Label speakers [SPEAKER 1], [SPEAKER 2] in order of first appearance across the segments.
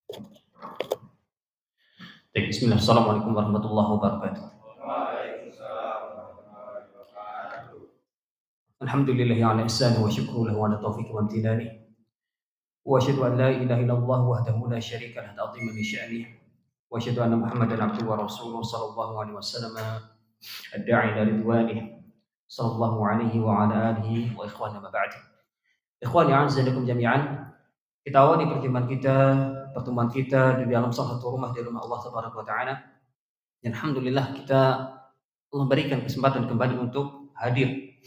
[SPEAKER 1] Baik, bismillah. Assalamualaikum warahmatullahi wabarakatuh. Alhamdulillahi ala ihsani wa syukru lahu ala taufiqi wa amtinani. Wa asyhadu an la ilaha illallah wahdahu la syarika lahu ta'ziman li sya'nih. Wa asyhadu anna Muhammadan abduhu wa rasuluhu sallallahu alaihi wasallam ad-da'i ila ridwanih. Sallallahu alaihi wa ala alihi wa ikhwana ma ba'd. Ikhwani a'azzakum jami'an. Kita awali pertemuan kita di dalam salah satu rumah di rumah Allah Tabaraka wa taala. Dan alhamdulillah kita Allah berikan kesempatan kembali untuk hadir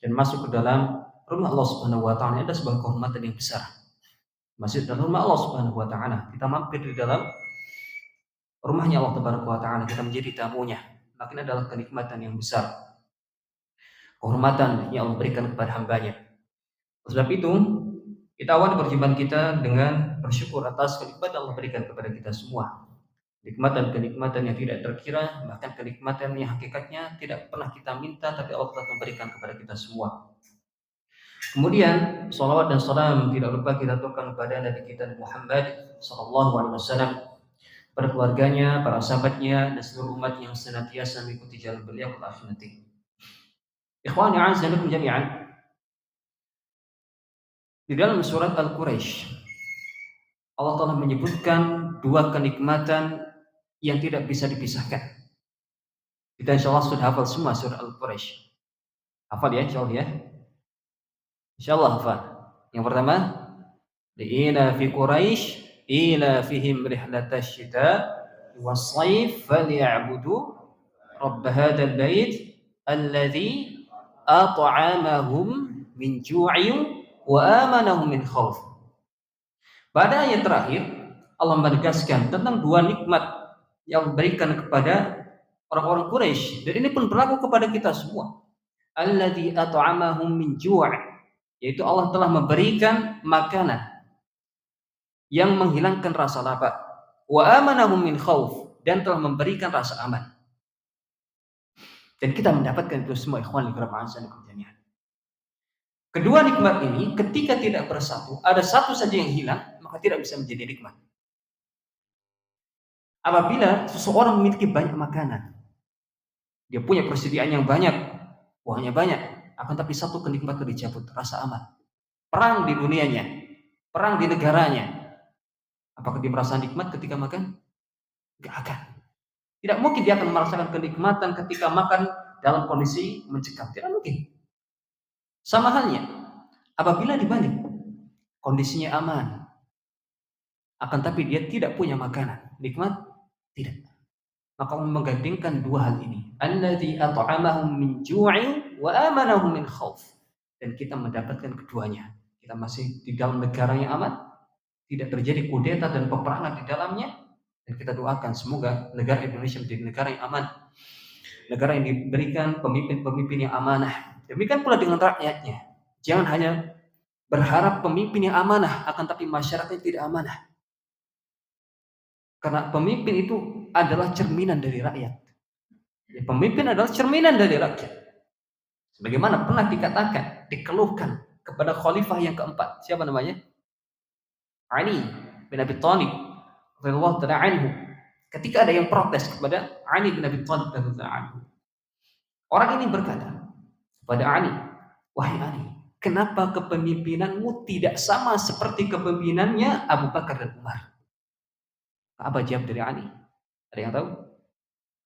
[SPEAKER 1] dan masuk ke dalam rumah Allah Subhanahu wa taala. Ada sebuah kehormatan yang besar. Masuk dalam rumah Allah Subhanahu wa taala. Kita mampir di dalam rumahnya Allah Tabaraka wa taala, kita menjadi tamunya. Makin adalah kenikmatan yang besar. Kehormatan yang Allah berikan kepada hambanya. Sebab itu, kita awali perjumpaan kita dengan bersyukur atas kenikmatan Allah berikan kepada kita semua. Kenikmatan yang tidak terkira, bahkan kenikmatan yang hakikatnya tidak pernah kita minta, tapi Allah telah memberikan kepada kita semua. Kemudian, salawat dan salam tidak lupa kita aturkan kepada Nabi kita Muhammad sallallahu alaihi wasallam, pada keluarganya, para sahabatnya, dan seluruh umat yang senantiasa mengikuti jalan beliau ke akhir nanti. Ikhwani a'azzakum jami'an. Di dalam surat Al-Quraisy, Allah telah menyebutkan dua kenikmatan yang tidak bisa dipisahkan. Kita insyaallah sudah hafal semua surat Al-Quraisy. Hafal ya insyaallah ya? Insyaallah hafal. Yang pertama, li'ila fi Quraisy ila fihim rihlatash shita was-sayf falyabudu rabb hadzal bait alladzi at'amahum min ju'in wa amanahum min khauf. Pada ayat terakhir Allah menegaskan tentang dua nikmat yang diberikan kepada orang-orang Quraisy, dan ini pun berlaku kepada kita semua. Alladzi at'amahum min ju', yaitu Allah telah memberikan makanan yang menghilangkan rasa lapar. Wa amanahum min khauf, dan telah memberikan rasa aman. Dan kita mendapatkan itu semua, ikhwan fillah jami'an. Kedua nikmat ini ketika tidak bersatu, ada satu saja yang hilang, maka tidak bisa menjadi nikmat. Apabila seseorang memiliki banyak makanan, dia punya persediaan yang banyak, uangnya banyak, akan tapi satu kenikmatan dicabut, rasa aman. Perang di dunianya, perang di negaranya, apakah dia merasa nikmat ketika makan? Tidak akan. Tidak mungkin dia akan merasakan kenikmatan ketika makan dalam kondisi mencekam. Tidak mungkin. Sama halnya, apabila dibalik, kondisinya aman, akan tapi dia tidak punya makanan, nikmat? Tidak. Maka menggandingkan dua hal ini. Alladzi at'amahum min ju'in wa amanahum min khauf. Dan kita mendapatkan keduanya. Kita masih di dalam negara yang aman, tidak terjadi kudeta dan peperangan di dalamnya, dan kita doakan semoga negara Indonesia menjadi negara yang aman, negara yang diberikan pemimpin-pemimpin yang amanah. Demikian pula dengan rakyatnya. Jangan hanya berharap pemimpin yang amanah, akan tapi masyarakat yang tidak amanah. Karena pemimpin itu adalah cerminan dari rakyat. Ya, pemimpin adalah cerminan dari rakyat. Sebagaimana pernah dikatakan, dikeluhkan kepada khalifah yang keempat. Siapa namanya? Ali bin Abi Thalib radhiyallahu ta'ala anhu. Ketika ada yang protes kepada Ali bin Abi Thalib radhiyallahu ta'ala anhu, orang ini berkata kepada Ali, "Wahai Ali, kenapa kepemimpinanmu tidak sama seperti kepemimpinannya Abu Bakar dan Umar?" Apa jawab dari Ali? Ada yang tahu?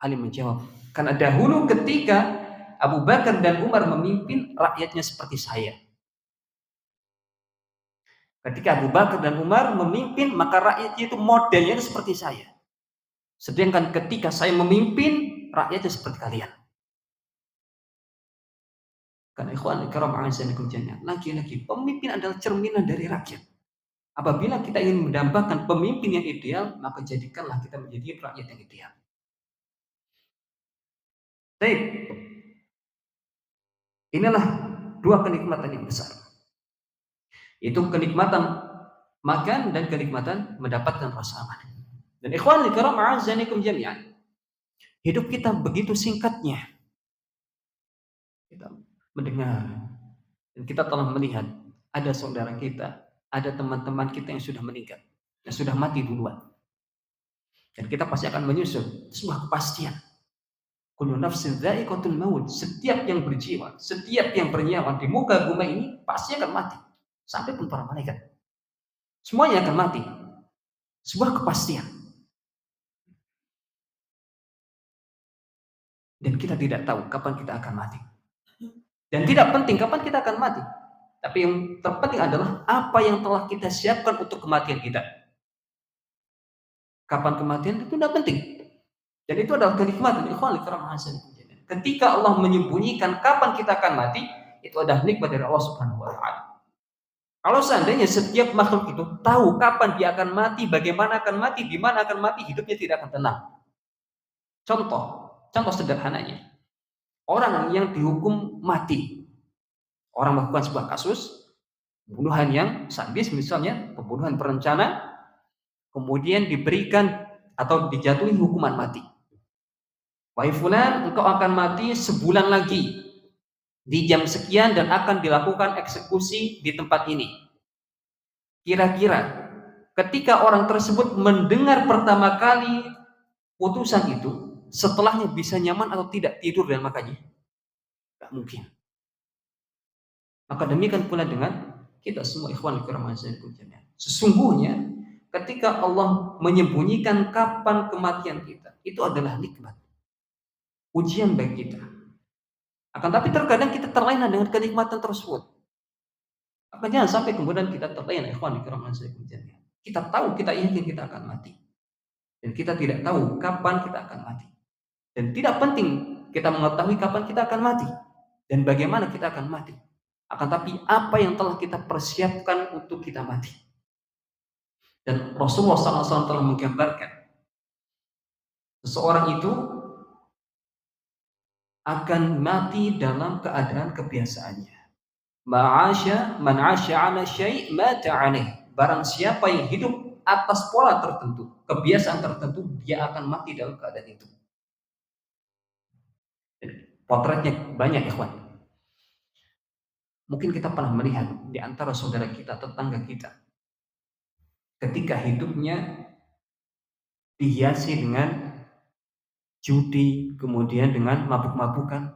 [SPEAKER 1] Ali menjawab, karena dahulu ketika Abu Bakar dan Umar memimpin, rakyatnya seperti saya. Ketika Abu Bakar dan Umar memimpin, maka rakyatnya itu modelnya seperti saya. Sedangkan ketika saya memimpin, rakyatnya seperti kalian. Karena ikhwan karam a'azzakum jami'an, lagi-lagi pemimpin adalah cerminan dari rakyat. Apabila kita ingin mendambakan pemimpin yang ideal, maka jadikanlah kita menjadi rakyat yang ideal. Baik. Inilah dua kenikmatan yang besar. Itu kenikmatan makan dan kenikmatan mendapatkan rasa aman. Dan ikhwan karam a'azzakum jami'an, hidup kita begitu singkatnya. Kita mendengar dan kita telah melihat ada saudara kita, ada teman-teman kita yang sudah meninggal. yang sudah mati duluan. Dan kita pasti akan menyusul sebuah kepastian. Kullu nafsin dha'iqatul maut. Setiap yang berjiwa, setiap yang bernyawa di muka bumi ini pasti akan mati. Sampai pun para malaikat. Semuanya akan mati. Sebuah kepastian. Dan kita tidak tahu kapan kita akan mati. Dan tidak penting kapan kita akan mati. Tapi yang terpenting adalah apa yang telah kita siapkan untuk kematian kita. Kapan kematian itu tidak penting. Dan itu adalah kenikmatan. Ketika Allah menyembunyikan kapan kita akan mati, itu adalah nikmat dari Allah Subhanahu wa taala. Kalau seandainya setiap makhluk itu tahu kapan dia akan mati, bagaimana akan mati, di mana akan mati, hidupnya tidak akan tenang. Contoh sederhananya. Orang yang dihukum mati. Orang melakukan sebuah kasus pembunuhan yang sadis, misalnya pembunuhan berencana, kemudian diberikan atau dijatuhi hukuman mati. Wahai fulan, engkau akan mati sebulan lagi di jam sekian dan akan dilakukan eksekusi di tempat ini. Kira-kira ketika orang tersebut mendengar pertama kali putusan itu, setelahnya bisa nyaman atau tidak tidur dan makannya? Tidak mungkin. Maka demikian pula dengan kita semua ikhwan fillah. Sesungguhnya ketika Allah menyembunyikan kapan kematian kita, itu adalah nikmat. Ujian bagi kita. Akan tapi terkadang kita terlena dengan kenikmatan tersebut. Maka jangan sampai kemudian kita terlena, ikhwan fillah. Kita tahu, kita yakin kita akan mati. Dan kita tidak tahu kapan kita akan mati. Dan tidak penting kita mengetahui kapan kita akan mati dan bagaimana kita akan mati. Akan tapi apa yang telah kita persiapkan untuk kita mati. Dan Rasulullah SAW telah menggambarkan seseorang itu akan mati dalam keadaan kebiasaannya. Ma'asya man 'asya 'ala syai' mata 'alaih. Barang siapa yang hidup atas pola tertentu, kebiasaan tertentu, dia akan mati dalam keadaan itu. Potretnya banyak, ikhwan. Mungkin kita pernah melihat di antara saudara kita, tetangga kita, ketika hidupnya dihiasi dengan judi, kemudian dengan mabuk-mabukan,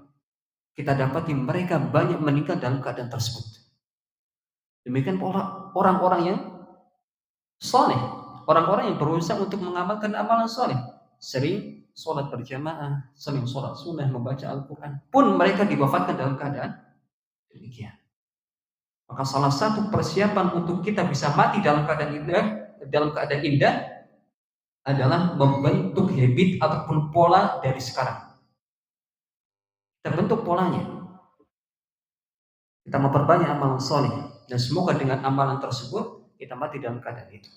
[SPEAKER 1] kita dapati mereka banyak meninggal dalam keadaan tersebut. Demikian orang-orang yang soleh, orang-orang yang berusaha untuk mengamalkan amalan soleh, sering sholat berjamaah, sering sholat sunnah, membaca Al-Quran, pun mereka diwafatkan dalam keadaan demikian. Maka salah satu persiapan untuk kita bisa mati dalam keadaan indah adalah membentuk habit ataupun pola dari sekarang. Kita bentuk polanya. Kita memperbanyak amalan soleh, dan semoga dengan amalan tersebut kita mati dalam keadaan itu.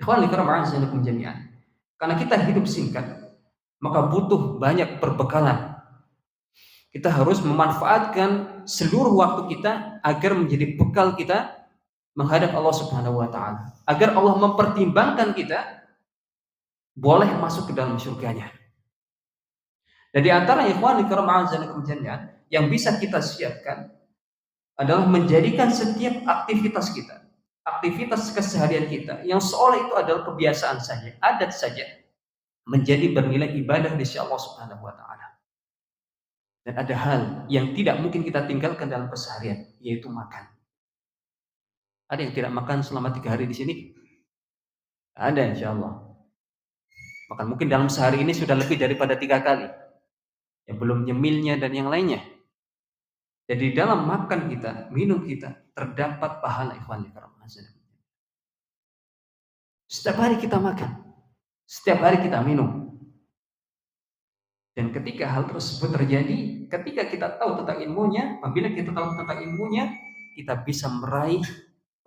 [SPEAKER 1] Ikhwan fillah jami'an. Karena kita hidup singkat, maka butuh banyak perbekalan. Kita harus memanfaatkan seluruh waktu kita agar menjadi bekal kita menghadap Allah Subhanahu wa taala. Agar Allah mempertimbangkan kita boleh masuk ke dalam surganya. Dan di antara ikhwan yang bisa kita siapkan adalah menjadikan setiap aktivitas kita, aktivitas keseharian kita yang seolah itu adalah kebiasaan saja, adat saja, menjadi bernilai ibadah di sisi Allah Subhanahu wa taala. Dan ada hal yang tidak mungkin kita tinggalkan dalam keseharian, yaitu makan. Ada yang tidak makan selama 3 hari di sini? Ada, insya Allah. Bahkan mungkin dalam sehari ini sudah lebih daripada 3 kali. Ya, belum nyemilnya dan yang lainnya. Jadi dalam makan kita, minum kita, terdapat pahala, ikhwan fillah. Setiap hari kita makan, setiap hari kita minum. Dan ketika hal tersebut terjadi, ketika kita tahu tentang ilmunya, apabila kita tahu tentang ilmunya, kita bisa meraih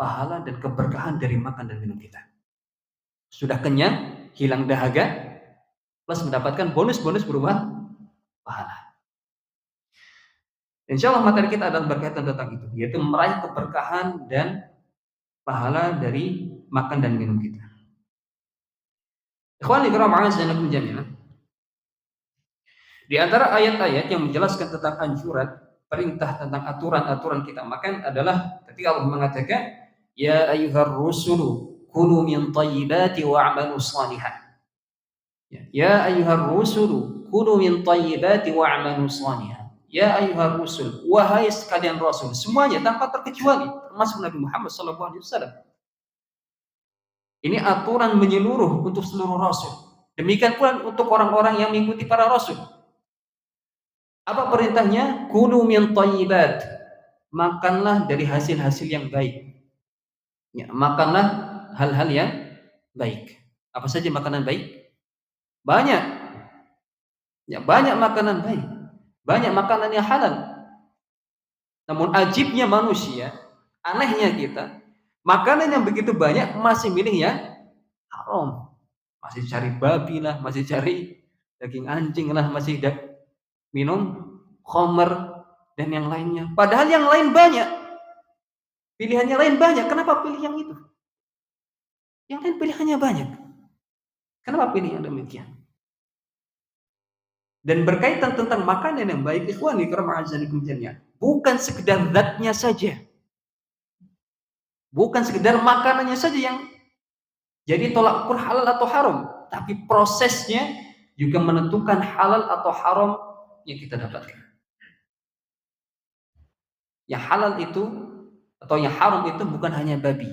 [SPEAKER 1] pahala dan keberkahan dari makan dan minum kita. Sudah kenyang, hilang dahaga, plus mendapatkan bonus-bonus berupa pahala. Insya Allah materi kita adalah berkaitan tentang itu, yaitu meraih keberkahan dan pahala dari makan dan minum kita. Ikhwani fillah jami'an. Di antara ayat-ayat yang menjelaskan tentang anjuran, perintah tentang aturan-aturan kita makan adalah ketika Allah mengatakan, ya ayyuhar rusulu kulu min thayyibati wa'malu shalihan. Ya ayyuhar rusulu kulu min thayyibati wa'malu shalihan. Ya ayyuhar rusul, wahai sekalian rasul, semuanya tanpa terkecuali, termasuk Nabi Muhammad SAW. Ini aturan menyeluruh untuk seluruh rasul. Demikian pula untuk orang-orang yang mengikuti para rasul. Apa perintahnya? Kulu min thayyibat. Makanlah dari hasil-hasil yang baik. Ya, makanlah hal-hal yang baik. Apa saja makanan baik? Banyak. Ya, banyak makanan baik. Banyak makanan yang halal. Namun ajibnya manusia, anehnya kita, makanan yang begitu banyak masih milih yang haram. Masih cari babi lah, masih cari daging anjing lah, masih minum khamr dan yang lainnya. Padahal yang lain banyak. Pilihannya lain banyak. Kenapa pilih yang itu? Yang lain pilihannya banyak. Kenapa pilih yang demikian? Dan berkaitan tentang makanan yang baik, ikhwani karam azanikum jami'an, bukan sekedar zatnya saja. Bukan sekedar makanannya saja yang jadi tolak ukur halal atau haram, tapi prosesnya juga menentukan halal atau haram yang kita dapatkan. Yang halal itu atau yang haram itu bukan hanya babi,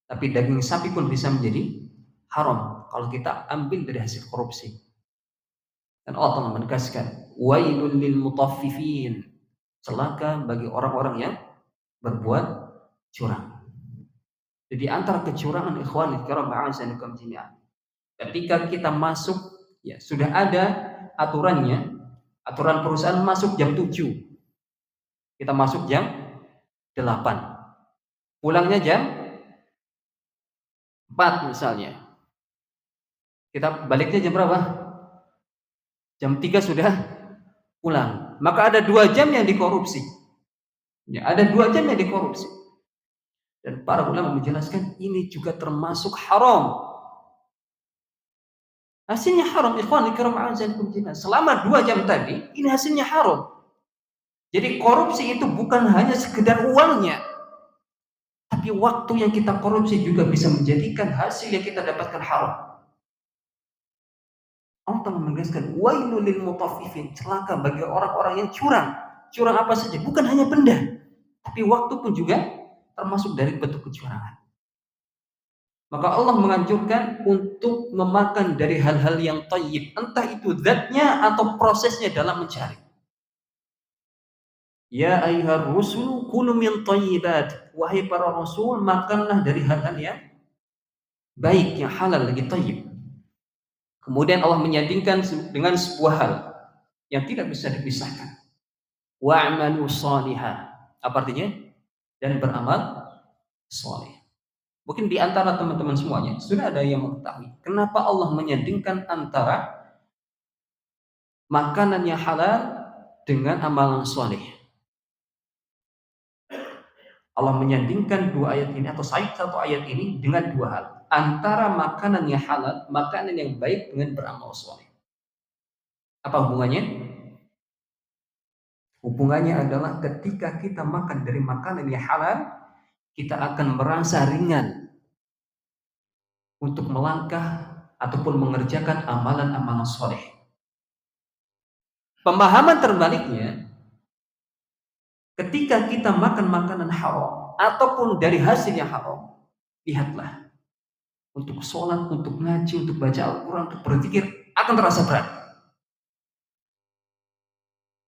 [SPEAKER 1] tapi daging sapi pun bisa menjadi haram kalau kita ambil dari hasil korupsi. Dan Allah telah menegaskan, wailul lil mutaffifin, celaka bagi orang-orang yang berbuat curang. Jadi antara kecurangan ikhwan kiram ma'azanikum jami'an, ketika kita masuk, ya sudah ada aturannya, aturan perusahaan masuk jam 7, kita masuk jam 8, pulangnya jam 4 misalnya, kita baliknya jam berapa? Jam 3 sudah pulang. Maka ada 2 jam yang dikorupsi. Ya, ada 2 jam yang dikorupsi. Dan para ulama menjelaskan ini juga termasuk haram. Hasilnya haram, ikhwan kiram a'azakum jami'an. Selama 2 jam tadi, ini hasilnya haram. Jadi korupsi itu bukan hanya sekedar uangnya, tapi waktu yang kita korupsi juga bisa menjadikan hasil yang kita dapatkan haram. Allah telah menegaskan wailul lil mutaffifin, celaka bagi orang-orang yang curang. Curang apa saja, bukan hanya benda, tapi waktu pun juga termasuk dari bentuk kecurangan. Maka Allah menganjurkan untuk memakan dari hal-hal yang thayyib, entah itu zatnya atau prosesnya dalam mencari. Ya ayyuhar rusul kulu min thayyibat, wahai para rasul, makanlah dari hal-hal yang baik, yang halal lagi thayyib. Kemudian Allah menyandingkan dengan sebuah hal yang tidak bisa dipisahkan. Wa'malu shalihan. Apa artinya? Dan beramal saleh. Mungkin di antara teman-teman semuanya sudah ada yang mengetahui kenapa Allah menyandingkan antara makanan yang halal dengan amalan saleh. Allah menyandingkan 2 ayat ini atau satu ayat ini dengan 2 hal. Antara makanan yang halal, makanan yang baik dengan beramal saleh. Apa hubungannya? Hubungannya adalah ketika kita makan dari makanan yang halal, kita akan merasa ringan untuk melangkah ataupun mengerjakan amalan-amalan saleh. Pemahaman terbaliknya, ketika kita makan makanan haram ataupun dari hasil yang haram, lihatlah, untuk sholat, untuk ngaji, untuk baca Al-Quran, untuk berzikir akan terasa berat.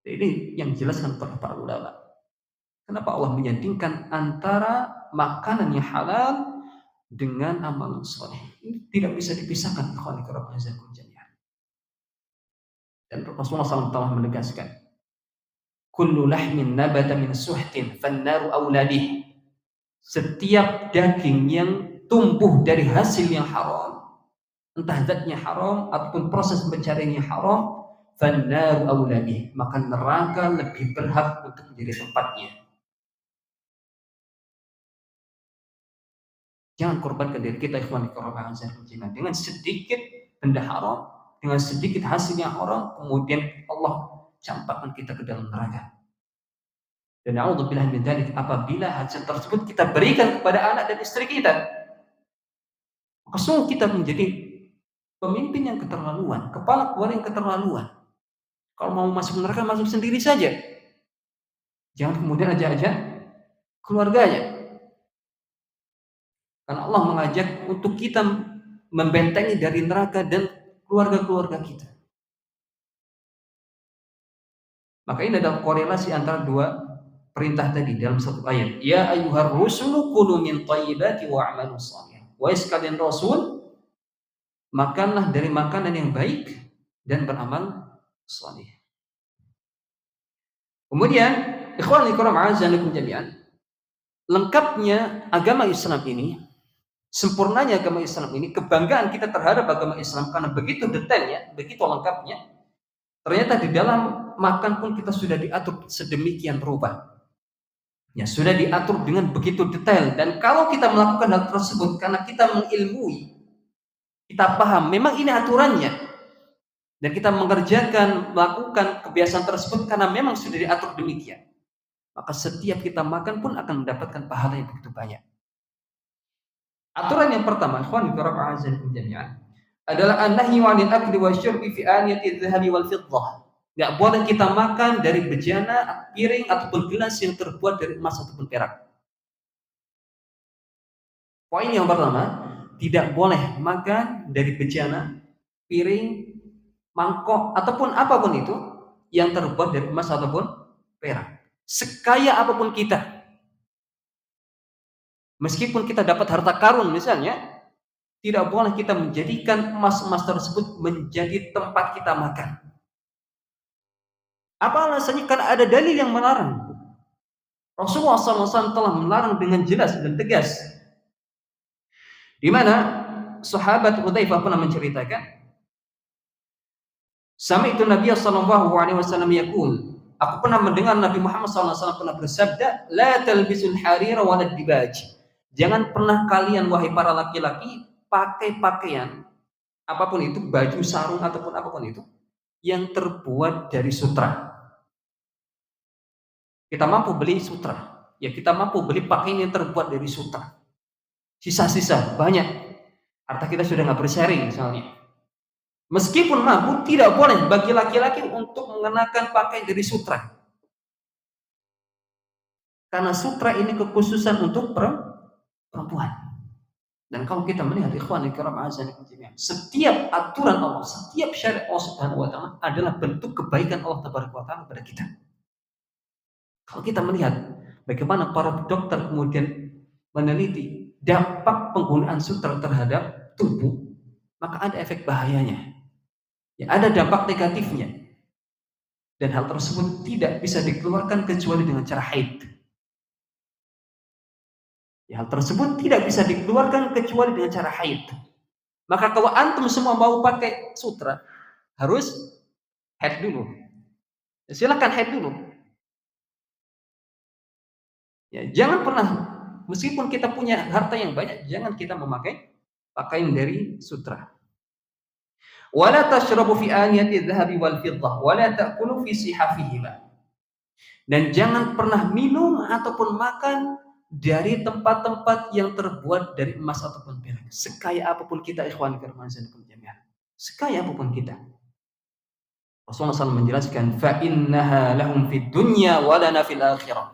[SPEAKER 1] Ini yang dijelaskan oleh para ulama. Kenapa Allah menyandingkan antara makanan yang halal dengan amalan saleh? Ini tidak bisa dipisahkan. Dan Rasulullah SAW telah menegaskan, kullu lahmin nabata min suhtin fannaru awladih. Setiap daging yang tumbuh dari hasil yang haram, entah zatnya haram ataupun proses pencariannya haram, fannaru awladih, maka neraka lebih berhak untuk menjadi tempatnya. Jangan korbankan diri kita ikhwan dengan sedikit benda haram, dengan sedikit hasil yang haram, kemudian Allah campakkan kita ke dalam neraka. Dan a'udzubillah min dzalik, apabila hasil tersebut kita berikan kepada anak dan istri kita, Langsung kita menjadi pemimpin yang keterlaluan, kepala keluarga yang keterlaluan. Kalau mau masuk neraka, masuk sendiri saja. Jangan kemudian ajak-ajak keluarganya. Karena Allah mengajak untuk kita membentengi dari neraka dan keluarga-keluarga kita. Maka ini adalah korelasi antara dua perintah tadi dalam satu ayat. Ya ayyuhar rusulu kulu min thayyibati wa'malu shalih. Wahai sekalian rasul, makanlah dari makanan yang baik dan beramal saleh. Kemudian, ikhwan fillah a'azzanakum jami'an, lengkapnya agama Islam ini, sempurnanya agama Islam ini, kebanggaan kita terhadap agama Islam karena begitu detailnya, begitu lengkapnya. Ternyata di dalam makan pun kita sudah diatur sedemikian rupa. Ya, sudah diatur dengan begitu detail. Dan kalau kita melakukan hal tersebut karena kita mengilmui, kita paham, memang ini aturannya, dan kita melakukan kebiasaan tersebut karena memang sudah diatur demikian, maka setiap kita makan pun akan mendapatkan pahala yang begitu banyak. Aturan yang pertama, ikhwan fillah a'azzanakum jami'an, adalah an-nahyu 'anil akli wasyurbi fi aniyati adh-dhahabi wal fiddah. Enggak boleh kita makan dari bejana, piring ataupun gelas yang terbuat dari emas ataupun perak. Poin yang pertama, tidak boleh makan dari bejana, piring, mangkok ataupun apapun itu yang terbuat dari emas ataupun perak. Sekaya apapun kita, meskipun kita dapat harta karun misalnya, tidak boleh kita menjadikan emas-emas tersebut menjadi tempat kita makan. Apa alasannya? Karena ada dalil yang melarang. Rasulullah SAW telah melarang dengan jelas dan tegas. Di mana sahabat Hudzaifah pernah menceritakan, sami'tu Nabiy sallallahu alaihi wasallam yaqul, aku pernah mendengar Nabi Muhammad SAW pernah bersabda, la talbisul harira walad dibaj. Jangan pernah kalian wahai para laki-laki pakai pakaian apapun itu, baju, sarung ataupun apapun itu yang terbuat dari sutra. Kita mampu beli sutra, ya kita mampu beli pakaian yang terbuat dari sutra. Sisa-sisa banyak, harta kita sudah nggak berseri misalnya. Meskipun mampu, tidak boleh bagi laki-laki untuk mengenakan pakaian dari sutra. Karena sutra ini kekhususan untuk perempuan. Dan kalau kita melihat ikhwan fillah a'azzanakum jami'an, setiap aturan Allah, setiap syariat Allah Subhanahu wa taala adalah bentuk kebaikan Allah Tabaraka wa taala pada kita. Kalau kita melihat bagaimana para dokter kemudian meneliti dampak penggunaan sutra terhadap tubuh, maka ada efek bahayanya. Ya, ada dampak negatifnya. Dan hal tersebut tidak bisa dikeluarkan kecuali dengan cara haid. Ya, hal tersebut tidak bisa dikeluarkan kecuali dengan cara haid. Maka kalau antum semua mau pakai sutra, harus haid dulu. Ya, silakan haid dulu. Ya, jangan pernah, meskipun kita punya harta yang banyak, jangan kita memakai pakaian dari sutra. Wala tashrabu fi aniyati adh-dhahabi wal fiddah wala ta'kulu fi sihafihima. Dan jangan pernah minum ataupun makan dari tempat-tempat yang terbuat dari emas ataupun perak. Sekaya apapun kita, ikhwan fillah jami'an, sekaya apapun kita. Rasulullah SAW menjelaskan, fa innaha lahum fid dunya wa lana fil akhirah.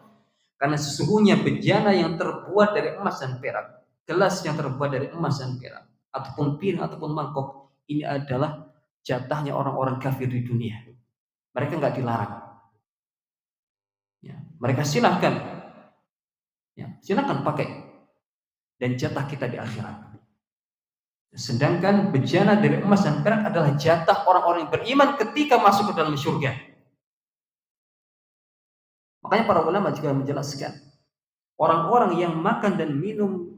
[SPEAKER 1] Karena sesungguhnya bejana yang terbuat dari emas dan perak, gelas yang terbuat dari emas dan perak, ataupun piring ataupun mangkok, ini adalah jatahnya orang-orang kafir di dunia. Mereka nggak dilarang. Ya, mereka silahkan, ya, silahkan pakai, dan jatah kita di akhirat. Sedangkan bejana dari emas dan perak adalah jatah orang-orang yang beriman ketika masuk ke dalam surga. Makanya para ulama juga menjelaskan, orang-orang yang makan dan minum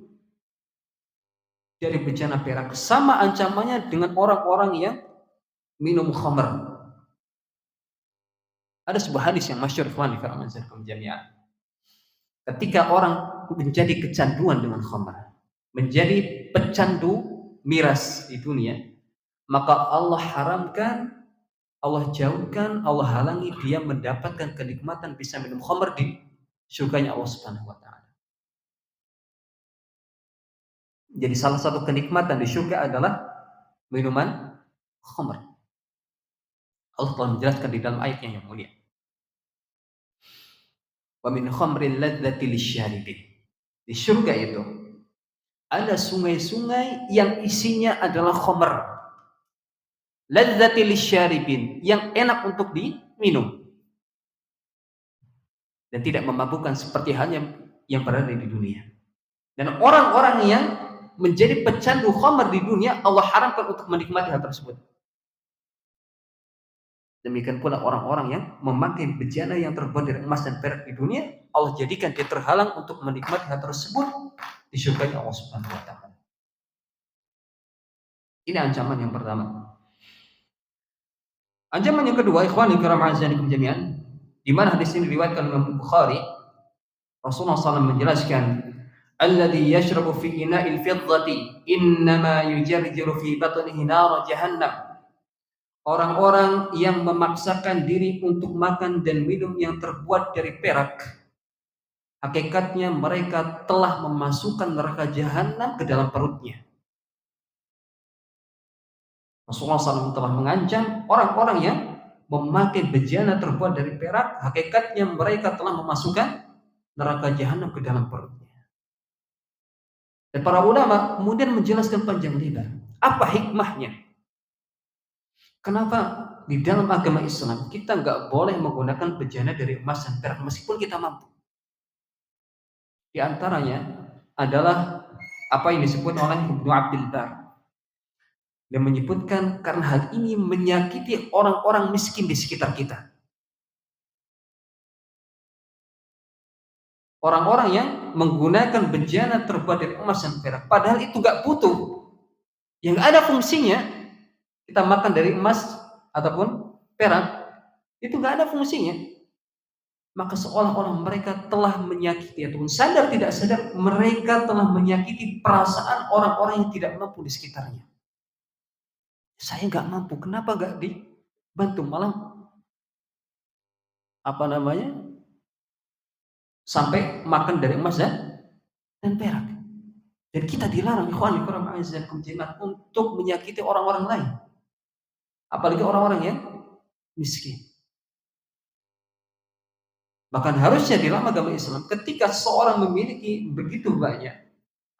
[SPEAKER 1] dari bejana perak sama ancamannya dengan orang-orang yang minum khamr. Ada sebuah hadis yang masyhur, ikhwan fillah jami'an. Ketika orang menjadi kecanduan dengan khamr, menjadi pecandu miras di dunia, maka Allah haramkan, Allah jauhkan, Allah halangi dia mendapatkan kenikmatan bisa minum khamr di surganya Allah Subhanahu wa taala. Jadi salah satu kenikmatan di surga adalah minuman khamr. Allah telah menjelaskan di dalam ayatnya yang mulia. Wa min khamril ladzati lisyaribin. Di surga itu ada sungai-sungai yang isinya adalah khamr. Ladzati lisyaribin, yang enak untuk diminum dan tidak memabukkan seperti halnya yang berada di dunia. Dan orang-orang yang menjadi pecandu khamr di dunia, Allah haramkan untuk menikmati hal tersebut. Demikian pula orang-orang yang memakai bejana yang terbuat dari emas dan perak di dunia, Allah jadikan dia terhalang untuk menikmati hal tersebut di surga Allah Subhanahu wa taala. Ini ancaman yang pertama. Ancaman yang kedua, ikhwani kiram azanikum jami'an, di mana hadis ini diriwayatkan Imam Bukhari, Rasulullah SAW menjelaskan, alladhi yashrabu fi ina'il fiddati innama yujarjiru fi batnihi nar jahannam. Orang-orang yang memaksakan diri untuk makan dan minum yang terbuat dari perak, hakikatnya mereka telah memasukkan neraka jahanam ke dalam perutnya. Rasulullah SAW telah mengancam orang-orang yang memakai bejana terbuat dari perak, hakikatnya mereka telah memasukkan neraka jahanam ke dalam perutnya. Dan para ulama kemudian menjelaskan panjang lebar apa hikmahnya. Kenapa di dalam agama Islam kita nggak boleh menggunakan bejana dari emas dan perak meskipun kita mampu. Di antaranya adalah apa yang disebut oleh Ibnu Abdul Bar. Dia menyebutkan karena hal ini menyakiti orang-orang miskin di sekitar kita. Orang-orang yang menggunakan bejana terbuat dari emas dan perak, padahal itu gak butuh. Yang ada fungsinya, kita makan dari emas ataupun perak, itu gak ada fungsinya. Maka seolah-olah mereka telah menyakiti, ataupun sadar tidak sadar, mereka telah menyakiti perasaan orang-orang yang tidak mampu di sekitarnya. Saya nggak mampu, kenapa nggak dibantu, malah sampai makan dari emas dan perak. Dan kita dilarang ikhwan fillah azzakum jami'an untuk menyakiti orang-orang lain, apalagi orang-orang yang miskin. Bahkan harusnya di dalam agama Islam ketika seorang memiliki begitu banyak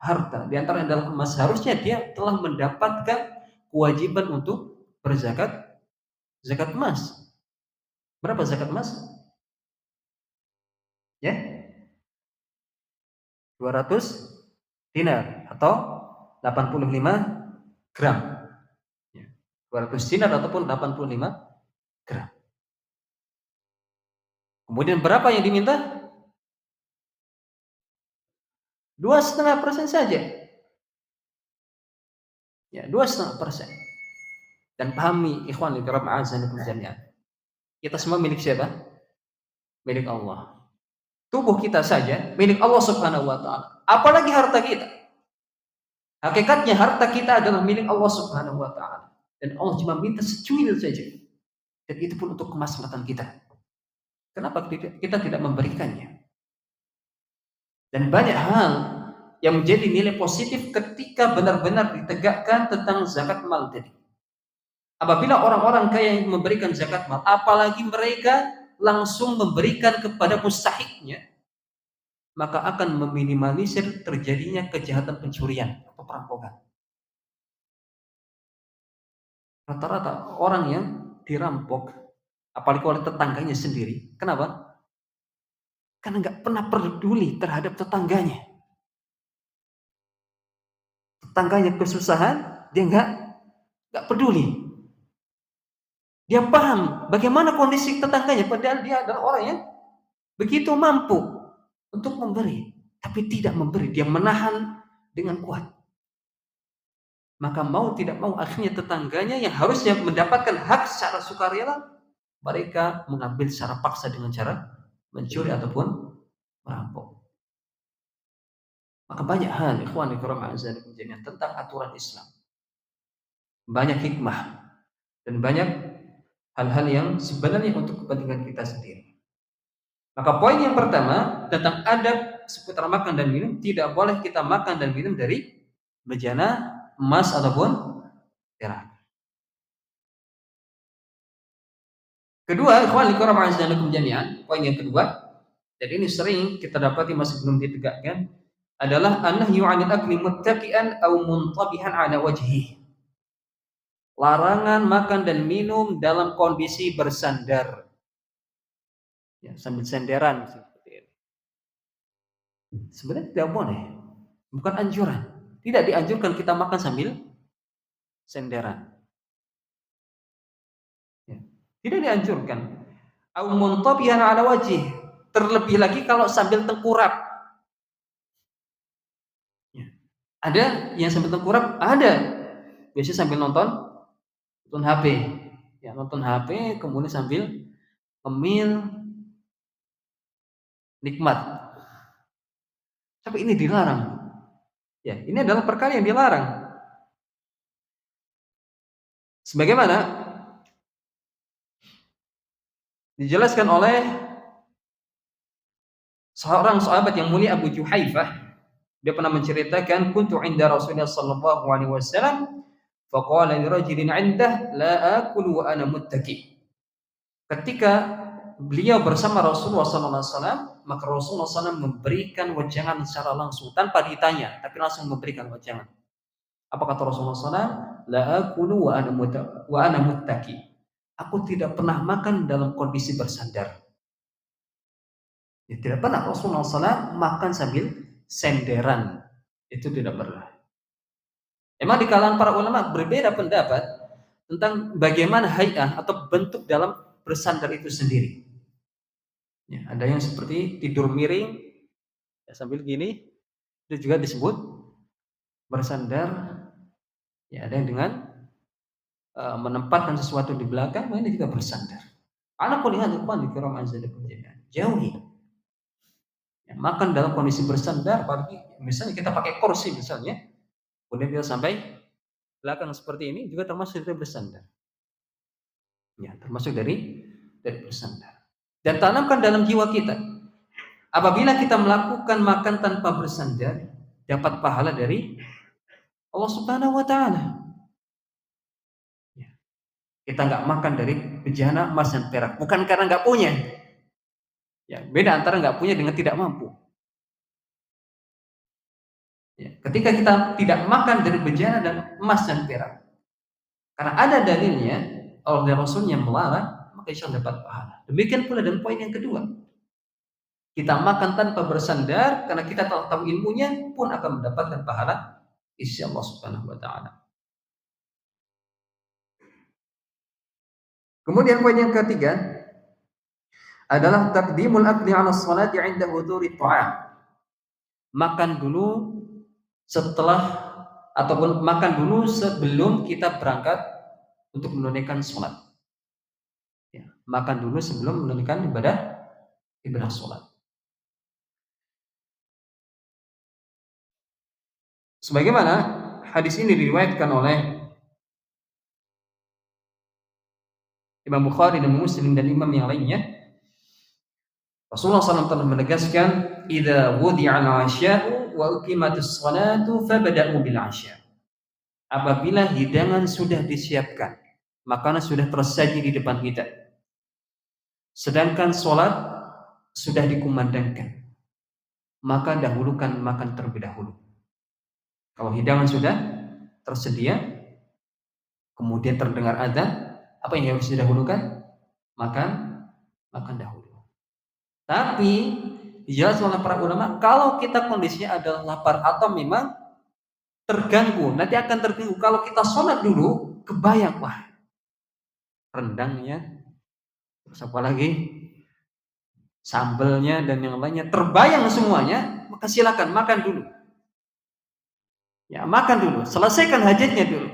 [SPEAKER 1] harta, di antaranya adalah emas, harusnya dia telah mendapatkan kewajiban untuk berzakat, zakat emas. Berapa zakat emas? Ya, 200 dinar atau 85 gram. Ya, 200 dinar ataupun 85 gram. Kemudian berapa yang diminta? 2,5% saja. Ya, 2,5%. Dan pahami ikhwan fillah azanikum jami'an. Kita semua milik siapa? Milik Allah. Tubuh kita saja milik Allah Subhanahu wa taala. Apalagi harta kita. Hakikatnya harta kita adalah milik Allah Subhanahu wa taala. Dan Allah cuma minta secuil saja. Dan itu pun untuk kemaslahatan kita. Kenapa kita tidak memberikannya? Dan banyak hal yang menjadi nilai positif ketika benar-benar ditegakkan tentang zakat mal tadi. Apabila orang-orang kaya yang memberikan zakat mal, apalagi mereka langsung memberikan kepada mustahiknya, maka akan meminimalisir terjadinya kejahatan pencurian atau perampokan. Rata-rata orang yang dirampok, apalagi oleh tetangganya sendiri, kenapa? Karena nggak pernah peduli terhadap tetangganya. Tetangganya kesusahan, dia nggak peduli. Dia paham bagaimana kondisi tetangganya, padahal dia adalah orang yang begitu mampu untuk memberi, tapi tidak memberi, dia menahan dengan kuat. Maka mau tidak mau akhirnya tetangganya yang harusnya mendapatkan hak secara sukarela, mereka mengambil secara paksa dengan cara mencuri ataupun merampok. Maka banyak hal ikhwan fillah azanikum jami'an tentang aturan Islam. Banyak hikmah dan banyak hal-hal yang sebenarnya untuk kepentingan kita sendiri. Maka poin yang pertama tentang adab seputar makan dan minum, tidak boleh kita makan dan minum dari bejana emas ataupun perak. Kedua, ikhwan fillah ma'azalakum jami'an, poin yang kedua, dan ini sering kita dapati masih belum ditegakkan, adalah an-nahyu 'anil akli muttaqi'an aw muntabihan 'ala wajhihi. Larangan makan dan minum dalam kondisi bersandar. Ya, sambil senderan seperti itu. Sebenarnya tidak boleh. Bukan anjuran. Tidak dianjurkan kita makan sambil senderan. Ya. Tidak dianjurkan. Aw muntabihan 'ala wajih. Terlebih lagi kalau sambil tengkurap. Ya. Ada yang sambil tengkurap, ada. Biasanya sambil nonton HP. Ya, nonton HP kemudian sambil ngemil nikmat. Tapi ini dilarang. Ya, ini adalah perkara yang dilarang. Sebagaimana dijelaskan oleh seorang sahabat yang mulia Abu Juhaifah, dia pernah menceritakan, kuntu 'inda Rasulullah sallallahu alaihi wasallam faqala li rajulin 'indah la akulu wa ana muttaqi. Ketika beliau bersama Rasulullah sallallahu alaihi wasallam, maka Rasulullah SAW memberikan wejangan secara langsung tanpa ditanya, tapi langsung memberikan wejangan. Apa kata Rasulullah SAW? La akulu wa ana muttaqi. Aku tidak pernah makan dalam kondisi bersandar. Ya, tidak pernah Rasulullah SAW makan sambil senderan. Itu tidak pernah. Emang di kalangan para ulama berbeda pendapat tentang bagaimana hay'ah atau bentuk dalam bersandar itu sendiri. Ya, ada yang seperti tidur miring ya, sambil gini, itu juga disebut bersandar. Ya, ada yang dengan menempatkan sesuatu di belakang, ini juga bersandar. Anak lihat ikhwan dikiram azzakum jami'an. Jauhi. Ya, makan dalam kondisi bersandar, apalagi misalnya kita pakai kursi misalnya, kemudian kita sampai belakang seperti ini juga termasuk dari bersandar. Ya, termasuk dari bersandar. Dan tanamkan dalam jiwa kita, apabila kita melakukan makan tanpa bersandar, dapat pahala dari Allah Subhanahu wa taala. Ya. Kita nggak makan dari bejana emas dan perak, bukan karena nggak punya. Ya, beda antara nggak punya dengan tidak mampu. Ya, ketika kita tidak makan dari bejana dan emas dan perak, karena ada dalilnya oleh Rasul yang melarang, maka insya Allah dapat pahala. Demikian pula dan poin yang kedua, kita makan tanpa bersandar karena kita tahu ilmunya pun akan mendapatkan pahala insya Allah Subhanahu wa taala. Kemudian poin yang ketiga adalah taqdimul akli 'ala sholati 'inda huduri ta'am. Makan dulu setelah ataupun makan dulu sebelum kita berangkat untuk menunaikan sholat. Ya, makan dulu sebelum menunaikan ibadah sholat. Sebagaimana hadis ini diriwayatkan oleh Imam Bukhari dan Muslim dan imam yang lainnya, Rasulullah SAW telah menegaskan, "Idza wudi'a al-'asya'u wa uqimatis shalatu fabda'u bil 'asya'." Apabila hidangan sudah disiapkan, makanan sudah tersaji di depan kita, sedangkan sholat sudah dikumandangkan, maka dahulukan makan terlebih dahulu. Kalau hidangan sudah tersedia, kemudian terdengar adzan, apa yang harus didahulukan? Makan dahulu. Tapi dijelaskan oleh para ulama, kalau kita kondisinya adalah lapar atau memang terganggu, nanti akan terganggu. Kalau kita sholat dulu, kebayang, wah, rendangnya, terus apa lagi, sambelnya dan yang lainnya, terbayang semuanya, maka silakan makan dulu. Ya, makan dulu, selesaikan hajatnya dulu.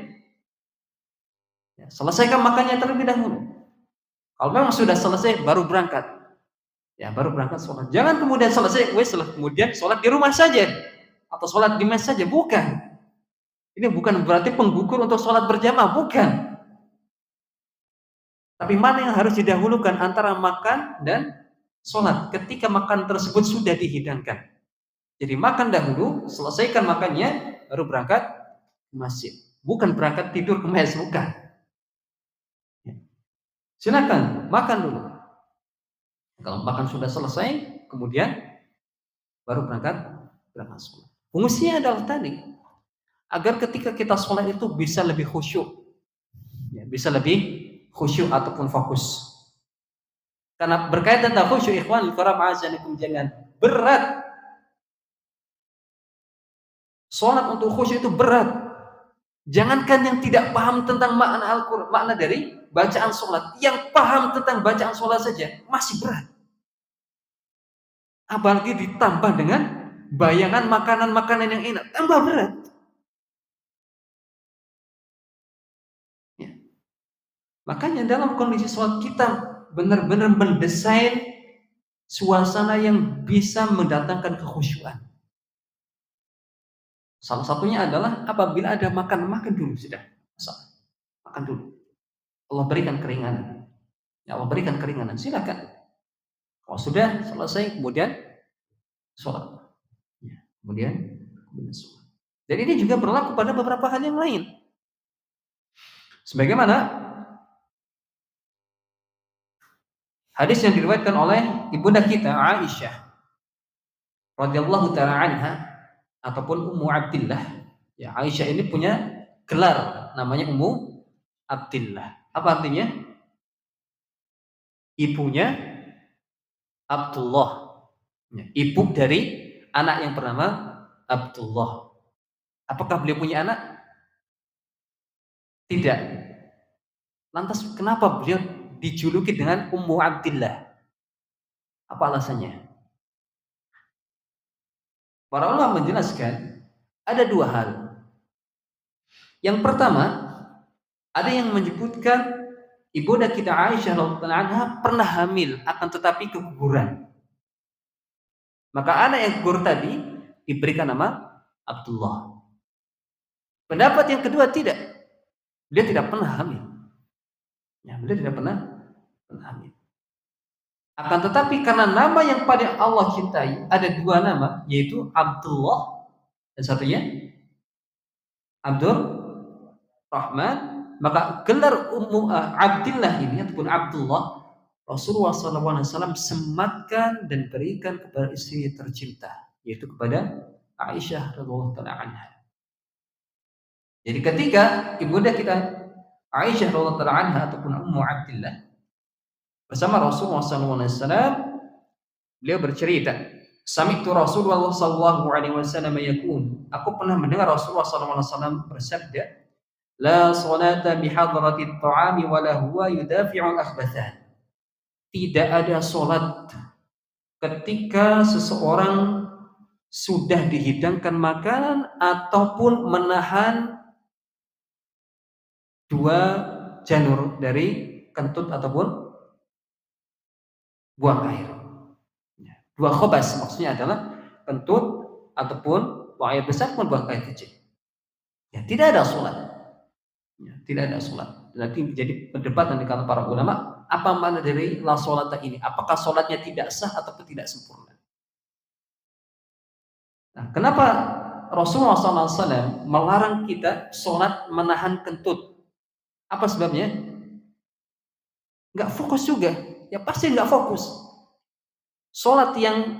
[SPEAKER 1] Ya, selesaikan makannya terlebih dahulu. Kalau memang sudah selesai, baru berangkat. Ya, baru berangkat sholat. Jangan kemudian selesai, kemudian sholat di rumah saja atau sholat di mes saja, bukan. Ini bukan berarti penggugur untuk sholat berjamaah, bukan. Tapi mana yang harus didahulukan antara makan dan sholat ketika makan tersebut sudah dihidangkan. Jadi makan dahulu, selesaikan makannya, baru berangkat ke masjid. Bukan berangkat tidur ke mes, bukan. Silakan makan dulu. Kalau makan sudah selesai, kemudian baru berangkat sholat. Fungsinya adalah tadi agar ketika kita sholat itu bisa lebih khusyuk, bisa lebih khusyuk ataupun fokus. Karena berkaitan dengan khusyuk, ikhwan fillah, ma'azanikum, jangan berat. Sholat untuk khusyuk itu berat. Jangankan yang tidak paham tentang makna Al-Quran, makna dari bacaan sholat, yang paham tentang bacaan sholat saja masih berat. Apalagi ditambah dengan bayangan makanan-makanan yang enak, tambah berat. Ya. Makanya dalam kondisi sholat kita benar-benar mendesain suasana yang bisa mendatangkan kekhusyuan. Salah satunya adalah apabila ada makan dulu sudah. Makan dulu. Allah berikan keringanan. Ya, Allah berikan keringanan. Silakan. Kalau sudah selesai, kemudian sholat. Ya, kemudian sholat. Dan ini juga berlaku pada beberapa hal yang lain. Sebagaimana hadis yang diriwayatkan oleh ibunda kita Aisyah radhiyallahu taala anha ataupun Ummu Abdillah. Ya, Aisyah ini punya gelar namanya Ummu Abdillah. Apa artinya? Ibunya Abdullah. Ya, ibu dari anak yang bernama Abdullah. Apakah beliau punya anak? Tidak. Lantas kenapa beliau dijuluki dengan Ummu Abdillah? Apa alasannya? Para ulama menjelaskan ada dua hal. Yang pertama, ada yang menyebutkan ibunda kita Aisyah radhiyallahu anha pernah hamil, akan tetapi keguguran. Maka anak yang gugur tadi diberikan nama Abdullah. Pendapat yang kedua tidak. Dia tidak pernah hamil. Ya, beliau tidak pernah hamil. Akan tetapi karena nama yang paling Allah cintai, ada dua nama, yaitu Abdullah dan satunya Abdul Rahman, maka gelar Ummu Abdillah ini ataupun Abdullah Rasulullah SAW sematkan dan berikan kepada istri tercinta, yaitu kepada Aisyah radhiyallahu anha. Jadi ketika ibunda kita Aisyah radhiyallahu anha ataupun Ummu Abdillah bersama Rasulullah SAW, beliau bercerita, sami'tu Rasulullah SAW yaqul, aku pernah mendengar Rasulullah SAW bersabda, la salata bihadrati at-ta'ami wa la huwa yudafi'u al-akhbathan. Tidak ada salat ketika seseorang sudah dihidangkan makanan ataupun menahan dua janur dari kentut ataupun buang air. Dua khobas maksudnya adalah kentut ataupun buang air besar ataupun buang air kecil. Ya, tidak ada sholat. Ya, tidak ada sholat. Nanti menjadi perdebatan di kalangan para ulama, apa makna dari la sholata ini? Apakah sholatnya tidak sah ataupun tidak sempurna? Nah, kenapa Rasulullah SAW melarang kita sholat menahan kentut? Apa sebabnya? Nggak fokus juga. Ya pasti nggak fokus. Sholat yang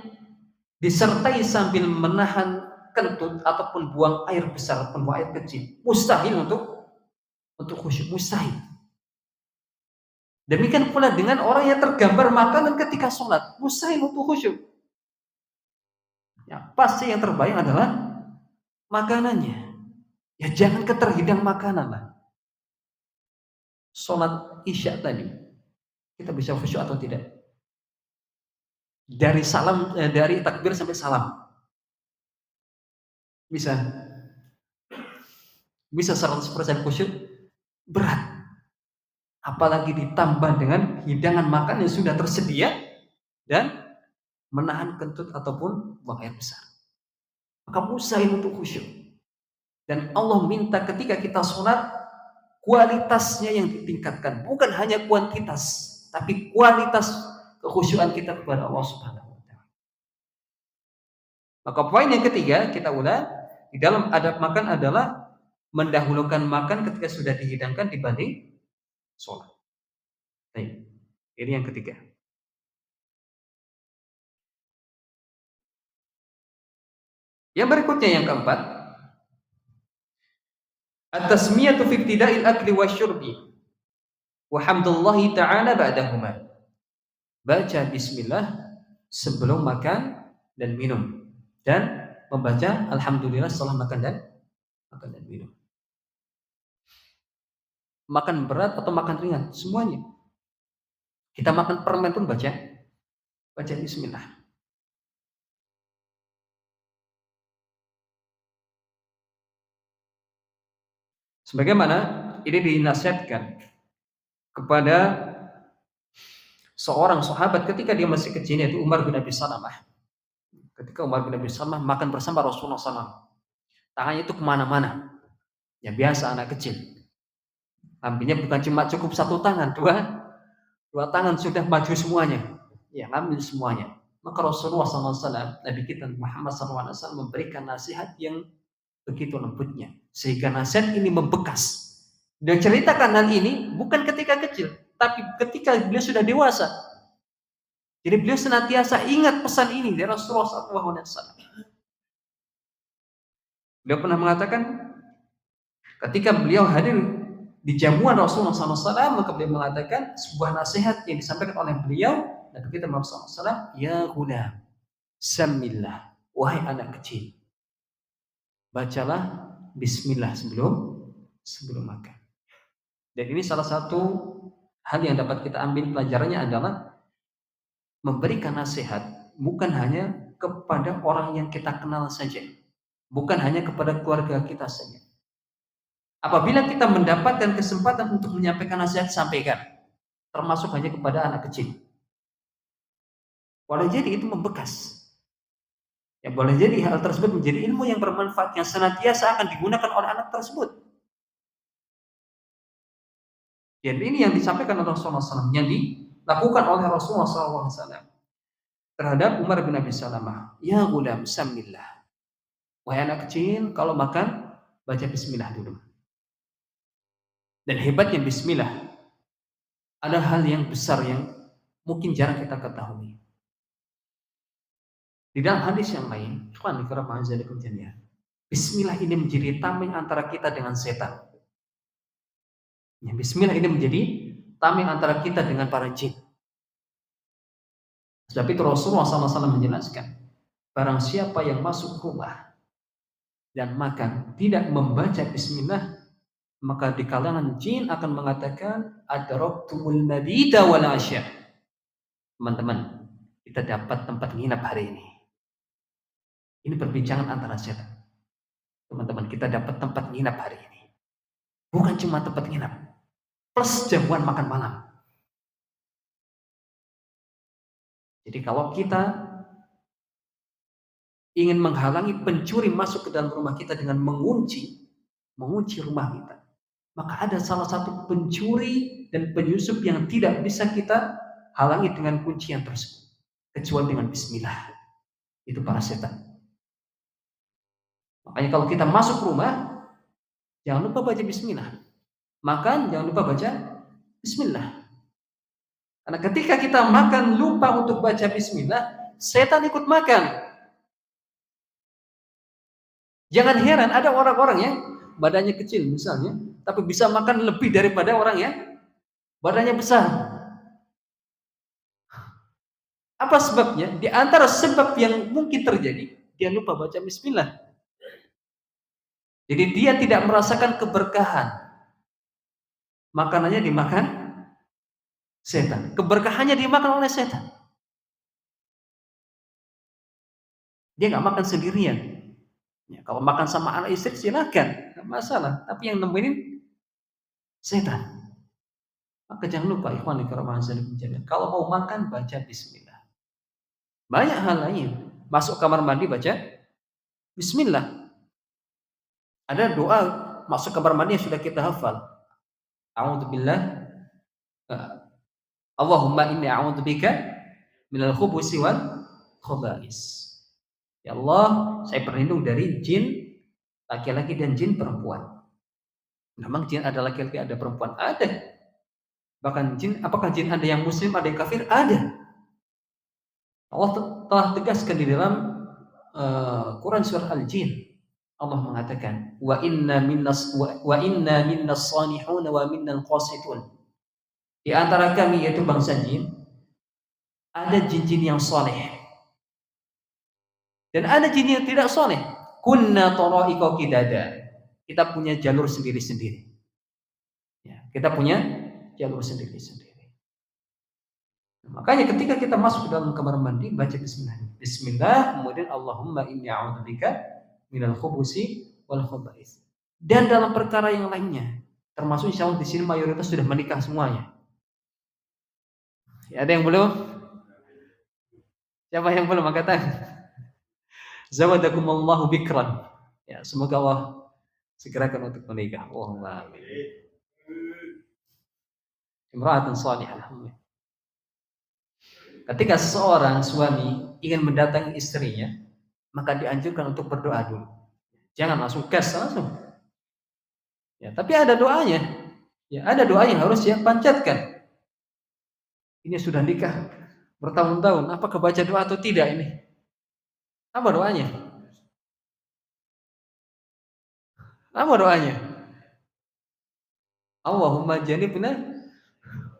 [SPEAKER 1] disertai sambil menahan kentut ataupun buang air besar ataupun buang air kecil, mustahil untuk khusyuk, mustahil. Demikian pula dengan orang yang tergambar makanan ketika sholat, mustahil untuk khusyuk. Ya, pasti yang terbayang adalah makanannya. Ya jangan keterhidang makanan lah. Sholat Isya tadi, kita bisa khusyuk atau tidak? Dari takbir sampai salam. Bisa 100% khusyuk? Berat. Apalagi ditambah dengan hidangan makan yang sudah tersedia dan menahan kentut ataupun buang air besar. Maka mustahil untuk khusyuk. Dan Allah minta ketika kita sholat, kualitasnya yang ditingkatkan, bukan hanya kuantitas, tapi kualitas kekhusyuan kita kepada Allah Subhanahu wa taala. Maka poin yang ketiga kita ulang, di dalam adab makan adalah mendahulukan makan ketika sudah dihidangkan dibanding sholat. Baik. Ini yang ketiga. Yang berikutnya yang keempat, at-tasmiyatu fi ibtida'il akli wasyurbi wa hamdulillahi ta'ala ba'dahuma. Baca bismillah sebelum makan dan minum, dan membaca alhamdulillah setelah makan dan minum. Makan berat atau makan ringan, semuanya. Kita makan permen pun baca bismillah. Sebagaimana ini dinasihatkan kepada seorang sahabat ketika dia masih kecil, yaitu Umar bin Abi Salamah. Ketika Umar bin Abi Salamah makan bersama Rasulullah SAW, tangannya itu kemana-mana. Ya biasa anak kecil. Ambilnya bukan cuma cukup satu tangan, dua tangan sudah maju semuanya. Ya ngambil semuanya. Maka Rasulullah SAW, Nabi kita Muhammad SAW memberikan nasihat yang begitu lembutnya, sehingga nasihat ini membekas. Dia ceritakan hal ini bukan ketika kecil, tapi ketika beliau sudah dewasa. Jadi beliau senantiasa ingat pesan ini dari Rasulullah SAW. Beliau pernah mengatakan, ketika beliau hadir di jamuan Rasulullah SAW, maka beliau mengatakan sebuah nasihat yang disampaikan oleh beliau, Nabi kita Muhammad SAW, ya ghulam, samillah, wahai anak kecil, bacalah bismillah sebelum makan. Dan ini salah satu hal yang dapat kita ambil pelajarannya adalah memberikan nasihat bukan hanya kepada orang yang kita kenal saja, bukan hanya kepada keluarga kita saja. Apabila kita mendapatkan kesempatan untuk menyampaikan nasihat, sampaikan, termasuk hanya kepada anak kecil. Boleh jadi itu membekas. Ya, boleh jadi hal tersebut menjadi ilmu yang bermanfaat yang senantiasa akan digunakan oleh anak tersebut. Dan ini yang disampaikan oleh Rasulullah SAW, yang dilakukan oleh Rasulullah SAW terhadap Umar bin Abi Salamah. Ya ghulam, samillah. Wahai anak kecil, kalau makan, baca bismillah dulu. Dan hebatnya bismillah, ada hal yang besar yang mungkin jarang kita ketahui. Di dalam hadis yang lain, bismillah ini menjadi tameng antara kita dengan setan. Ya, bismillah ini menjadi tameng antara kita dengan para jin. Sebab itu Rasulullah SAW menjelaskan, barang siapa yang masuk rumah dan makan tidak membaca bismillah, maka di kalangan jin akan mengatakan adraktumul mabita wal asya. Teman-teman, kita dapat tempat nginap hari ini. Ini perbincangan antara setan. Teman-teman, kita dapat tempat nginap hari ini. Bukan cuma tempat nginap, plus jamuan makan malam. Jadi kalau kita ingin menghalangi pencuri masuk ke dalam rumah kita dengan mengunci rumah kita, maka ada salah satu pencuri dan penyusup yang tidak bisa kita halangi dengan kuncian tersebut, kecuali dengan bismillah. Itu para setan. Makanya kalau kita masuk rumah, jangan lupa baca bismillah. Makan, jangan lupa baca bismillah. Karena ketika kita makan lupa untuk baca bismillah, setan ikut makan. Jangan heran ada orang-orang yang badannya kecil misalnya, tapi bisa makan lebih daripada orang yang badannya besar. Apa sebabnya? Di antara sebab yang mungkin terjadi, dia lupa baca bismillah. Jadi dia tidak merasakan keberkahan. Makanannya dimakan setan. Keberkahannya dimakan oleh setan. Dia nggak makan sendirian. Ya, kalau makan sama anak istri silakan, nggak masalah. Tapi yang nemenin setan. Maka jangan lupa ikhwan fillah, kalau mau makan baca bismillah. Banyak hal lain. Masuk kamar mandi baca bismillah. Ada doa masuk kamar mandi yang sudah kita hafal. A'udzubillah. Allahumma inni a'udzubika minal khubusi wal khaba'is. Ya Allah, saya berlindung dari jin laki-laki dan jin perempuan. Memang jin ada laki-laki, ada perempuan? Ada. Bahkan jin, apakah jin ada yang muslim, ada yang kafir? Ada. Allah telah tegaskan di dalam Quran surah Al-Jin. Allah mengatakan, wa inna minnas sanihun wa minnal qasitun. Di antara kami, yaitu bangsa jin, ada jin-jin yang soleh dan ada jin yang tidak soleh. Kunna tara'iqa qidada. Kita punya jalur sendiri-sendiri. Ya, kita punya jalur sendiri-sendiri. Makanya ketika kita masuk ke dalam kamar mandi, baca bismillah. Bismillah, kemudian Allahumma inni a'udzubika minal khubusi wal khaba'is. Dan dalam perkara yang lainnya, termasuk insyaallah di sini mayoritas sudah menikah semuanya. Ya, ada yang belum? Siapa yang belum angkat tangan? Zawadakumullahu bikran. Ya, semoga Allah segerakan untuk menikah. Allahumma amin. Imra'atun salihah, alhamdulillah. Ketika seseorang suami ingin mendatangi istrinya, maka dianjurkan untuk berdoa dulu. Jangan langsung gas langsung. Ya, tapi ada doanya. Ya, ada doa yang harus dia panjatkan. Ini sudah nikah bertahun-tahun, apakah baca doa atau tidak ini? Apa doanya? Apa doanya? Allahumma janibna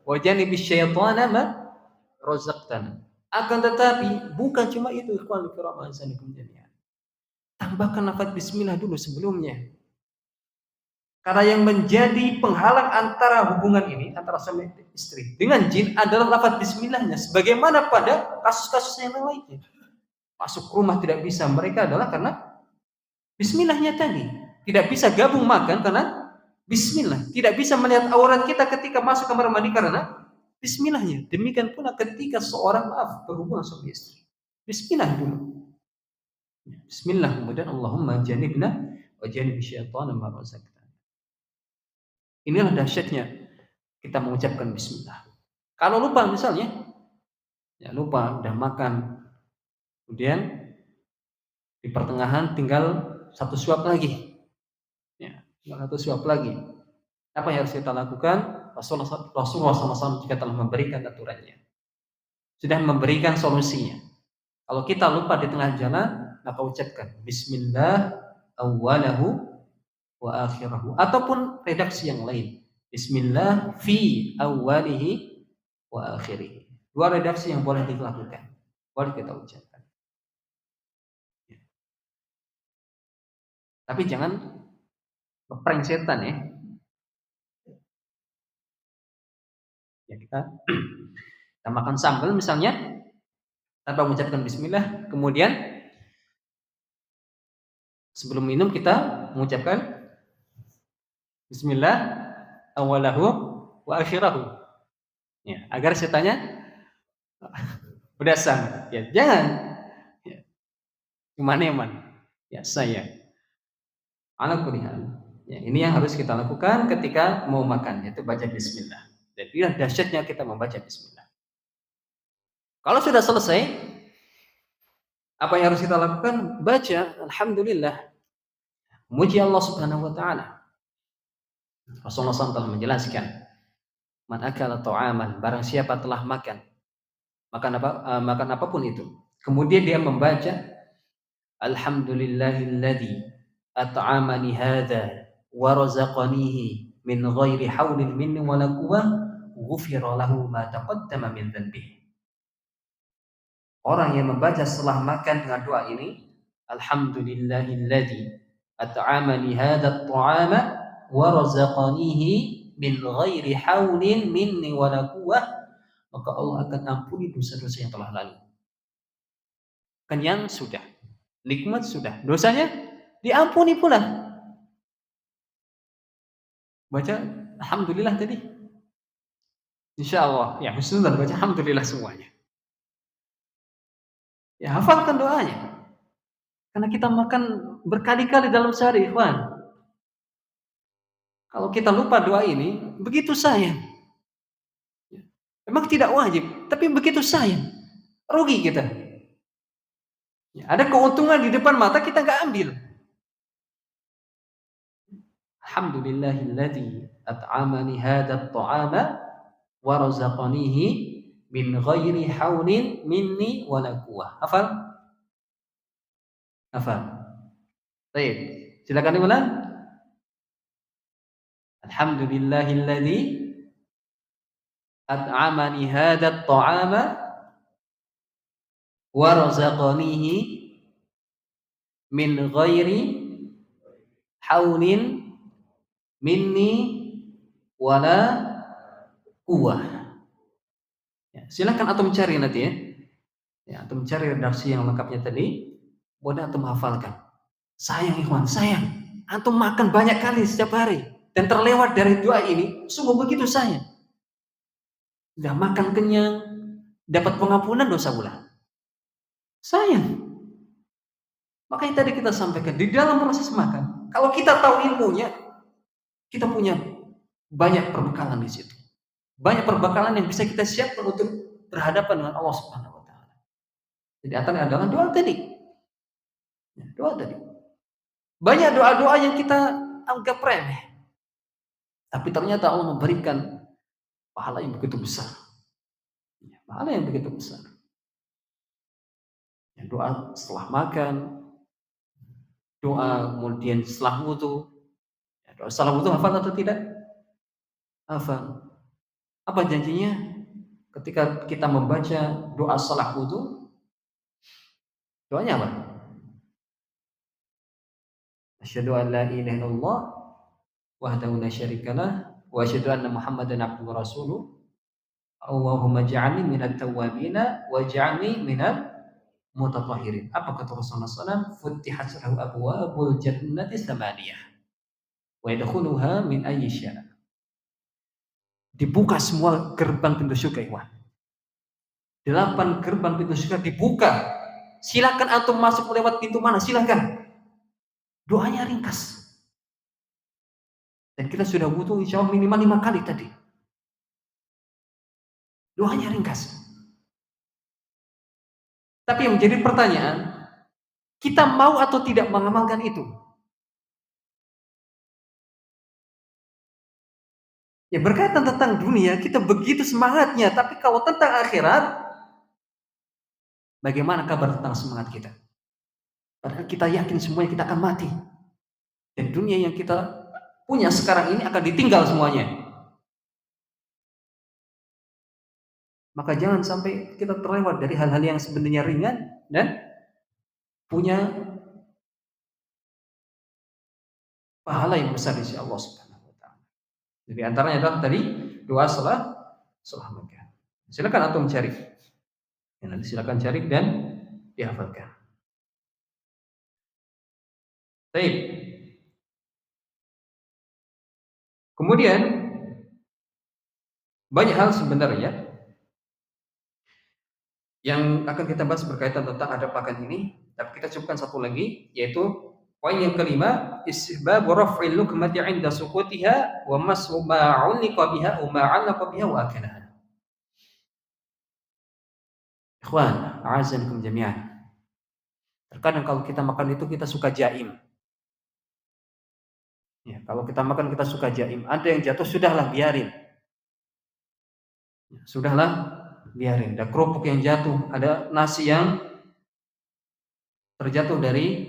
[SPEAKER 1] wa janibis syaitana ma razaqtana. Akan tetapi bukan cuma itu, ikhwan fillah azanikum jami'an. Tambahkan lafaz bismillah dulu sebelumnya. Karena yang menjadi penghalang antara hubungan ini antara suami istri dengan jin adalah lafaz bismillahnya. Sebagaimana pada kasus-kasus yang lainnya. Masuk rumah tidak bisa, mereka adalah karena bismillahnya tadi. Tidak bisa gabung makan karena bismillah. Tidak bisa melihat aurat kita ketika masuk kamar mandi karena bismillahnya. Demikian pula ketika seorang berhubungan suami istri. Bismillah dulu. Bismillah, kemudian Allahumma janibna wa janib syaitana ma razaqtana. Inilah dahsyatnya kita mengucapkan bismillah. Kalau lupa misalnya, ya lupa udah makan, kemudian di pertengahan tinggal satu suap lagi. Ya, tinggal satu suap lagi. Apa yang harus kita lakukan? Rasulullah SAW juga telah memberikan aturannya. Sudah memberikan solusinya. Kalau kita lupa di tengah jalan, maka ucapkan bismillah awwalahu wa akhirahu, ataupun redaksi yang lain, bismillah fi awwalihi wa akhirihi. Dua redaksi yang boleh dilakukan, boleh kita ucapkan. Tapi jangan ngeprank setan ya. Ya kita makan sambal misalnya tanpa mengucapkan bismillah, kemudian sebelum minum kita mengucapkan bismillah awalahu wa akhirahu. Ya, agar setannya berdasar. Ya, jangan. Ya. Cuman ya saya. Ala kulli hal. Ya, ini yang harus kita lakukan ketika mau makan, yaitu baca bismillah. Jadi dahsyatnya kita membaca bismillah. Kalau sudah selesai, apa yang harus kita lakukan? Baca alhamdulillah. Muji Allah Subhanahu wa taala. Rasulullah SAW telah menjelaskan, man akala ta'aman, barang siapa telah makan makan apapun itu, kemudian dia membaca alhamdulillahilladzi at'amani hadza wa razaqanihi min ghairi haulin minni wa la quwwah, ghufira lahu ma taqaddama min dhanbihi. Orang yang membaca setelah makan dengan doa ini, alhamdulillahilladzi at'amani hadza at-ta'ama wa razaqanihi min ghairi haulin minni wa la quwwah, maka Allah akan ampuni dosa-dosa yang telah lalu. Kenyang sudah, nikmat sudah, dosanya diampuni pula. Baca alhamdulillah tadi. Insyaallah ya husnuzan baca alhamdulillah semuanya. Ya hafalkan doanya. Karena kita makan berkali-kali dalam sehari, ikhwan. Kalau kita lupa doa ini, begitu sayang. Memang tidak wajib, tapi begitu sayang. Rugi kita. Ya, ada keuntungan di depan mata kita nggak ambil. Alhamdulillahilladzi at'amani hadzal ta'ama wa razaqanihi min ghairi haulin minni wala quwwah. Hafal? Hafal. Baik. Silakan diulang. Alhamdulillahilladzi at'amani hadzal ta'ama wa razaqanihi min ghairi haulin minni wala quwwah. Ya, silakan antum cari nanti ya. Ya, antum cari redaksi yang lengkapnya tadi, boleh antum hafalkan. Sayang ikhwan, sayang. Antum makan banyak kali setiap hari dan terlewat dari doa ini, sungguh begitu sayang. Sudah makan kenyang, dapat pengampunan dosa ulang. Sayang. Makanya tadi kita sampaikan di dalam proses makan, kalau kita tahu ilmunya, kita punya banyak perbekalan di situ. Banyak perbekalan yang bisa kita siapkan untuk berhadapan dengan Allah Subhanahu wa taala. Jadi antaranya adalah doa tadi. Ya, doa tadi. Banyak doa-doa yang kita anggap remeh. Tapi ternyata Allah memberikan pahala yang begitu besar. Ya, pahala yang begitu besar. Ya, doa setelah makan, doa kemudian setelah wudu. Ya, doa setelah wudu hafal atau tidak? Hafal. Apa janjinya? Ketika kita membaca doa setelah wudu, doanya apa? Asyhadu an la ilaha illallah wahdahu la syarikalah wa asyhadu anna Muhammadan abduhu wa rasuluh. Allahumma ja'alni minat tawwabina waj'alni minal mutatahhirin. Apa kata Rasulullah SAW? Futtihat lahu abwabul jannati tsamaniyah wa yadkhuluha min ayyi syaa'. Dibuka semua gerbang pintu surga, ikhwan. 8 gerbang pintu surga dibuka. Silakan antum masuk lewat pintu mana, silakan. Doanya ringkas. Dan kita sudah butuh insya Allah minimal 5 kali tadi. Doanya ringkas. Tapi yang menjadi pertanyaan, kita mau atau tidak mengamalkan itu? Ya berkaitan tentang dunia, kita begitu semangatnya. Tapi kalau tentang akhirat, bagaimana kabar tentang semangat kita? Padahal kita yakin semuanya kita akan mati. Dan dunia yang kita punya sekarang ini akan ditinggal semuanya. Maka jangan sampai kita terlewat dari hal-hal yang sebenarnya ringan dan punya pahala yang besar di sisi Allah Subhanahu wa taala. Jadi antaranya adalah tadi doa setelah makan. Silakan antum cari. Ya, nanti silakan cari dan dihafalkan. Baik. Kemudian banyak hal sebenarnya yang akan kita bahas berkaitan tentang adab makan ini, tapi kita cukupkan satu lagi, yaitu poin yang kelima, istihbab raf'il luqmati 'inda suqutiha wa mas'u ma 'ulqa biha wa ma 'allaqa biha wa akalaha. Ikhwan, a'azzanakum jami'an. Terkadang kalau kita makan itu kita suka jaim. Ya, kalau kita makan kita suka jaim. Ada yang jatuh, sudahlah biarin. Ya, sudahlah biarin. Ada kerupuk yang jatuh, ada nasi yang terjatuh dari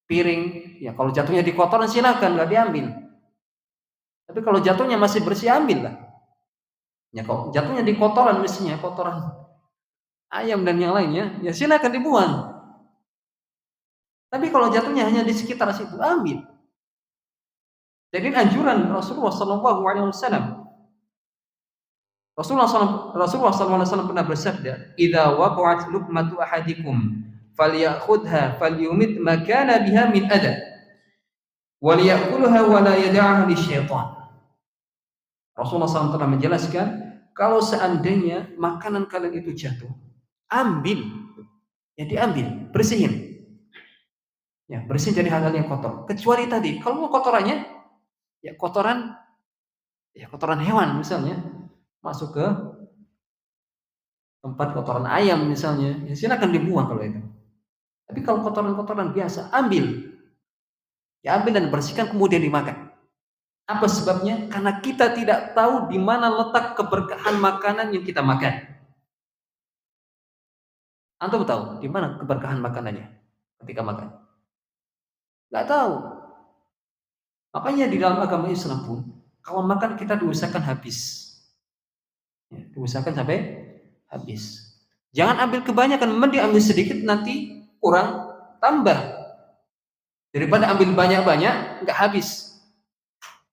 [SPEAKER 1] piring. Ya kalau jatuhnya di kotoran silakan, nggak diambil. Tapi kalau jatuhnya masih bersih, ambil lah. Ya kalau jatuhnya di kotoran, misalnya kotoran ayam dan yang lainnya, ya silakan dibuang. Tapi kalau jatuhnya hanya di sekitar situ, ambil. Jadi anjuran Rasulullah SAW. Rasulullah SAW pernah bersabda, "Idza waqa'at luqmatu ahadikum falyakhudha falyumit makana biha min adab wa liya'kulha wa la yad'aha lisyaitan." Rasulullah SAW telah menjelaskan, kalau seandainya makanan kalian itu jatuh, ambil. Ya diambil, bersihin. Ya, bersihin dari hal-hal yang kotor. Kecuali tadi, kalau kotorannya ya kotoran hewan misalnya, masuk ke tempat kotoran ayam misalnya, ya silakan dibuang kalau itu. Tapi kalau kotoran-kotoran biasa, ambil. Ya ambil dan bersihkan kemudian dimakan. Apa sebabnya? Karena kita tidak tahu di mana letak keberkahan makanan yang kita makan. Antum tahu di mana keberkahan makanannya ketika makan? Nggak tahu. Makanya di dalam agama Islam pun, kalau makan kita diusahakan habis. Ya, diusahakan sampai habis. Jangan ambil kebanyakan, mending ambil sedikit nanti kurang tambah. Daripada ambil banyak-banyak nggak habis.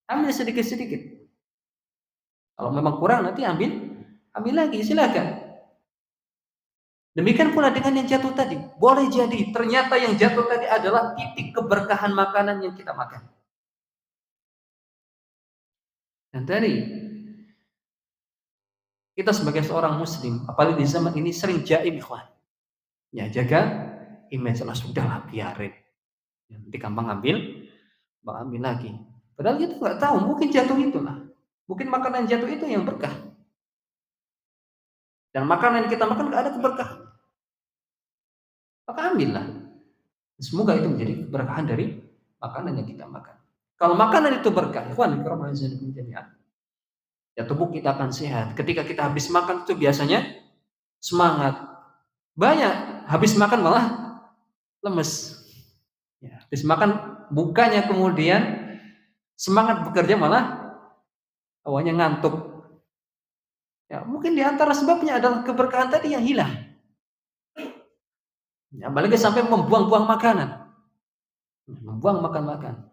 [SPEAKER 1] Ambil sedikit-sedikit. Kalau memang kurang nanti ambil lagi, silakan. Demikian pula dengan yang jatuh tadi. Boleh jadi ternyata yang jatuh tadi adalah titik keberkahan makanan yang kita makan. Dan tadi kita sebagai seorang muslim, apalagi di zaman ini sering jaim, ikhwan. Ya, jaga image lah, sudahlah biarin. Nanti gampang ambil lagi. Padahal kita nggak tahu, mungkin jatuh itulah. Mungkin makanan jatuh itu yang berkah. Dan makanan yang kita makan nggak ada keberkahan. Maka ambillah. Semoga itu menjadi keberkahan dari makanan yang kita makan. Kalau makanan itu berkah, ikhwan, ya tubuh kita akan sehat. Ketika kita habis makan itu biasanya semangat. Banyak habis makan malah lemes. Ya, habis makan bukannya kemudian semangat bekerja, malah awalnya ngantuk. Ya, mungkin di antara sebabnya adalah keberkahan tadi yang hilang. Ya, apalagi sampai membuang-buang makanan. Membuang makan-makan.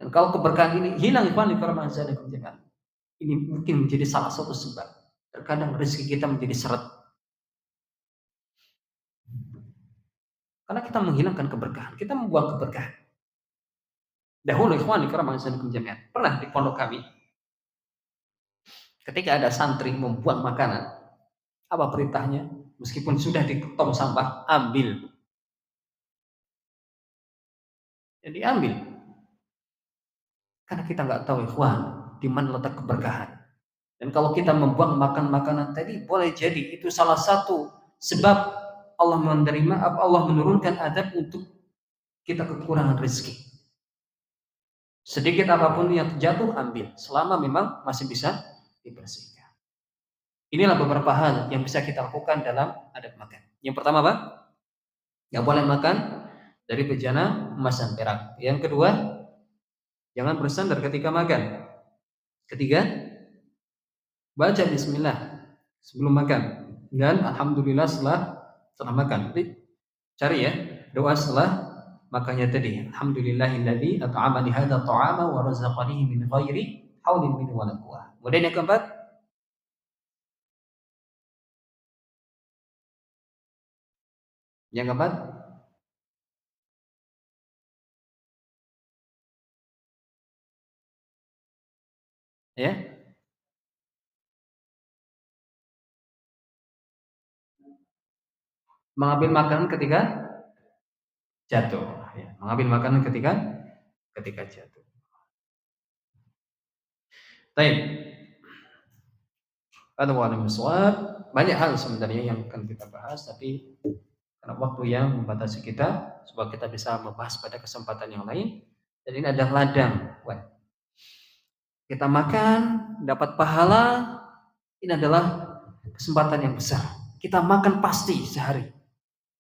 [SPEAKER 1] Dan kalau keberkahan ini hilang, ini mungkin menjadi salah satu sebab. Terkadang rezeki kita menjadi seret. Karena kita menghilangkan keberkahan, kita membuang keberkahan. Dahulu pernah di pondok kami, ketika ada santri membuang makanan, apa perintahnya? Meskipun sudah di tong sampah, ambil. Jadi ambil. Karena kita nggak tahu, ikhwan, di mana letak keberkahan. Dan kalau kita membuang makan makanan tadi, boleh jadi itu salah satu sebab Allah menerima, Allah menurunkan adab untuk kita kekurangan rezeki. Sedikit apapun yang jatuh, ambil. Selama memang masih bisa dibersihkan. Inilah beberapa hal yang bisa kita lakukan dalam adab makan. Yang pertama apa? Nggak boleh makan dari bejana emas dan perak. Yang kedua, jangan bersandar ketika makan. Ketiga, baca bismillah sebelum makan. Dan alhamdulillah setelah makan. Jadi cari ya doa setelah makannya tadi. Alhamdulillahilladzi at'amani hadza ta'ama wa razaqanihi min ghairi haulin minni wala quwwah. Kemudian yang keempat, ya, mengambil makanan ketika jatuh. Ya, mengambil makanan ketika jatuh. Baik. Banyak hal sebenarnya yang akan kita bahas, tapi karena waktu yang membatasi kita, supaya kita bisa membahas pada kesempatan yang lain. Dan ini adalah ladang. Kita makan, dapat pahala, ini adalah kesempatan yang besar. Kita makan pasti sehari.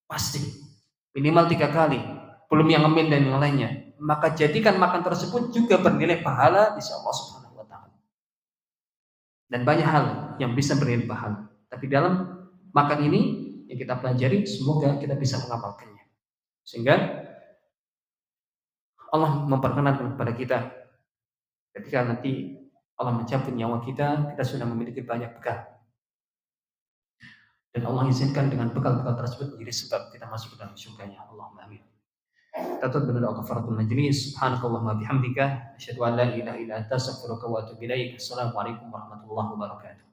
[SPEAKER 1] Pasti. Minimal 3 kali. Belum yang ngemil dan yang lainnya. Maka jadikan makan tersebut juga bernilai pahala di sisi Allah Subhanahu wa Ta'ala. Dan banyak hal yang bisa bernilai pahala. Tapi dalam makan ini yang kita pelajari, semoga kita bisa mengamalkannya. Sehingga Allah memperkenankan kepada kita ketika nanti Allah mencabut nyawa kita, kita sudah memiliki banyak bekal. Dan Allah izinkan dengan bekal-bekal tersebut menjadi sebab kita masuk ke dalam surganya. Allahumma amin. Tatut benar kafaratul majlis. Subhanakallahumma bihamdika asyhadu an la ilaha illa anta astaghfiruka wa atubu ilaik. Assalamualaikum warahmatullahi wabarakatuh.